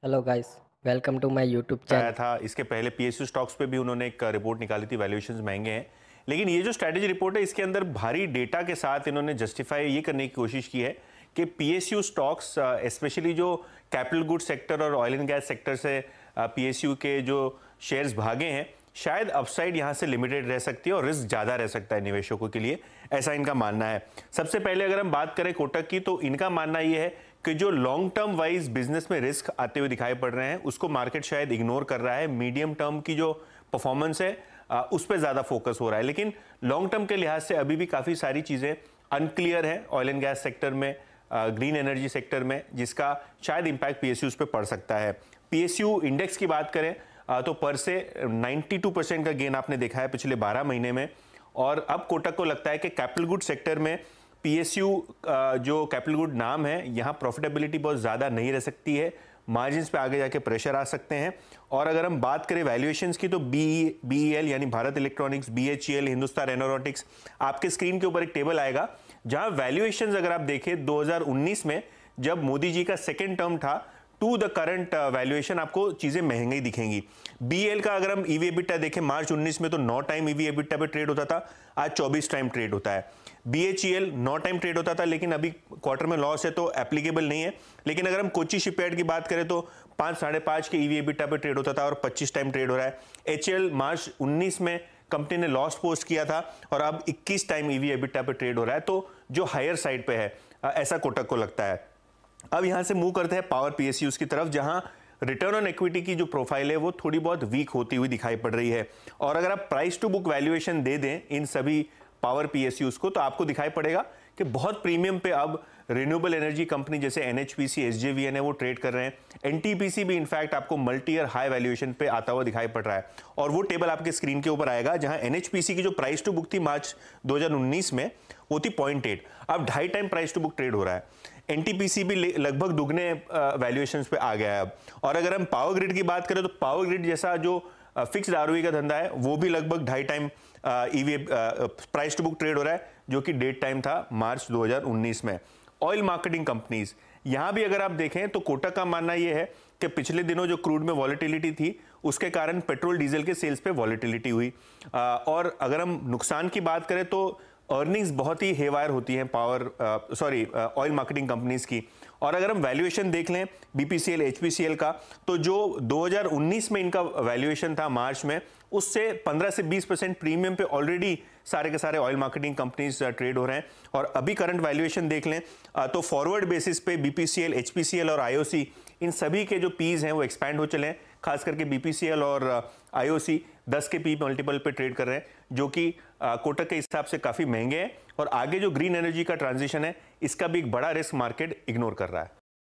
Hello guys, welcome to my YouTube आया channel. था। इसके पहले पीएसयू स्टॉक्स पे भी उन्होंने एक रिपोर्ट निकाली थी, वैल्यूएशंस महंगे हैं। लेकिन ये जो स्ट्रैटेजी रिपोर्ट है, इसके अंदर भारी डेटा के साथ इन्होंने जस्टिफाई ये करने की कोशिश की है कि पीएसयू स्टॉक्स, स्पेशली जो कैपिटल गुड सेक्टर और ऑयल एंड गैस सेक्टर से पीएसयू के जो शेयर्स भागे हैं, शायद अपसाइड यहाँ से लिमिटेड रह सकती है और रिस्क ज़्यादा रह सकता है निवेशकों के लिए, ऐसा इनका मानना है। सबसे पहले अगर हम बात करें कोटक की, तो इनका मानना ये है कि जो लॉन्ग टर्म वाइज बिजनेस में रिस्क आते हुए दिखाई पड़ रहे हैं, उसको मार्केट शायद इग्नोर कर रहा है। मीडियम टर्म की जो परफॉर्मेंस है उस पर ज़्यादा फोकस हो रहा है। लेकिन लॉन्ग टर्म के लिहाज से अभी भी काफ़ी सारी चीज़ें अनक्लियर है ऑयल एंड गैस सेक्टर में, ग्रीन एनर्जी सेक्टर में, जिसका शायद इंपैक्ट पीएसयूज पे पड़ सकता है। पीएसयू इंडेक्स की बात करें तो पर से 92% का गेन आपने देखा है पिछले 12 महीने में। और अब कोटक को लगता है कि कैपिटल गुड सेक्टर में पीएसयू जो कैपिटल गुड नाम है, यहाँ प्रॉफिटेबिलिटी बहुत ज़्यादा नहीं रह सकती है, मार्जिन्स पे आगे जाके प्रेशर आ सकते हैं। और अगर हम बात करें वैल्यूएशंस की, तो बीईएल यानी Bharat electronics, BHEL, Hindustan aeronautics, आपके स्क्रीन के ऊपर एक टेबल आएगा जहां वैल्यूएशंस अगर आप देखें 2019 में जब मोदी जी का सेकेंड टर्म था टू द करंट वैल्यूएशन, आपको चीजें महंगी दिखेंगी। बीएल का अगर हम ईवी एबिटा देखें, मार्च 19 में तो 9 टाइम ईवी एबिटा पे ट्रेड होता था, आज 24 टाइम ट्रेड होता है। बीएचईएल 9 टाइम ट्रेड होता था, लेकिन अभी क्वार्टर में लॉस है तो एप्लीकेबल नहीं है। लेकिन अगर हम कोची शिपयार्ड की बात करें तो 5 साढ़े 5 के ईवी एबिटा पे ट्रेड होता था और 25 टाइम ट्रेड हो रहा है। एचएल मार्च 19 में कंपनी ने लॉस पोस्ट किया था और अब 21 टाइम ईवी एबिटा पे ट्रेड हो रहा है, तो जो हायर साइड पे है, ऐसा कोटक को लगता है। अब यहां से मूव करते हैं पावर पीएसयूज की तरफ, जहां रिटर्न ऑन इक्विटी की जो प्रोफाइल है वो थोड़ी बहुत वीक होती हुई दिखाई पड़ रही है। और अगर आप प्राइस टू बुक वैल्यूएशन दे दें इन सभी पावर पीएसयूज को, तो आपको दिखाई पड़ेगा कि बहुत प्रीमियम पे अब रिन्यूएबल एनर्जी कंपनी जैसे एनएचपीसी, एसजेवीएन है, वो ट्रेड कर रहे हैं। एनटीपीसी भी इनफैक्ट आपको मल्टी ईयर हाई वैल्यूएशन पे आता हुआ दिखाई पड़ रहा है। और वो टेबल आपके स्क्रीन के ऊपर आएगा, जहां एनएचपीसी की जो प्राइस टू बुक थी मार्च 2019 में, वो थी 0.8, अब 2.5 time price to book trade हो रहा है। एनटीपीसी भी लगभग दुगने वैल्यूएशंस पे आ गया है अब। और अगर हम पावर ग्रिड की बात करें, तो पावर ग्रिड जैसा जो फिक्स्ड आरओई का धंधा है, वो भी लगभग 2.5 time EV price to book trade हो रहा है, जो कि डेट टाइम था मार्च 2019 में। ऑयल मार्केटिंग कंपनीज, यहां भी अगर आप देखें तो कोटक का मानना यह है कि पिछले दिनों जो क्रूड में वॉलेटिलिटी थी, उसके कारण पेट्रोल डीजल के सेल्स पे वॉलेटिलिटी हुई। और अगर हम नुकसान की बात करें तो अर्निंग्स बहुत ही हेवायर होती हैं ऑयल मार्केटिंग कंपनीज की। और अगर हम वैल्यूएशन देख लें बीपीसीएल, एचपीसीएल का, तो जो 2019 में इनका वैल्यूएशन था मार्च में, उससे 15 से 20% प्रीमियम पे ऑलरेडी सारे के सारे ऑयल मार्केटिंग कंपनीज ट्रेड हो रहे हैं। और अभी करंट वैल्यूएशन देख लें तो फॉरवर्ड बेसिस पे बीपीसीएल, एचपीसीएल और आईओसी, इन सभी के जो पीज हैं वो एक्सपैंड हो चले हैं। खास करके बीपीसीएल और आईओसी 10 के पी मल्टीपल पे ट्रेड कर रहे हैं, जो कि कोटक के हिसाब से काफी महंगे हैं। और आगे जो ग्रीन एनर्जी का ट्रांजिशन है, इसका भी एक बड़ा रिस्क मार्केट इग्नोर कर रहा है।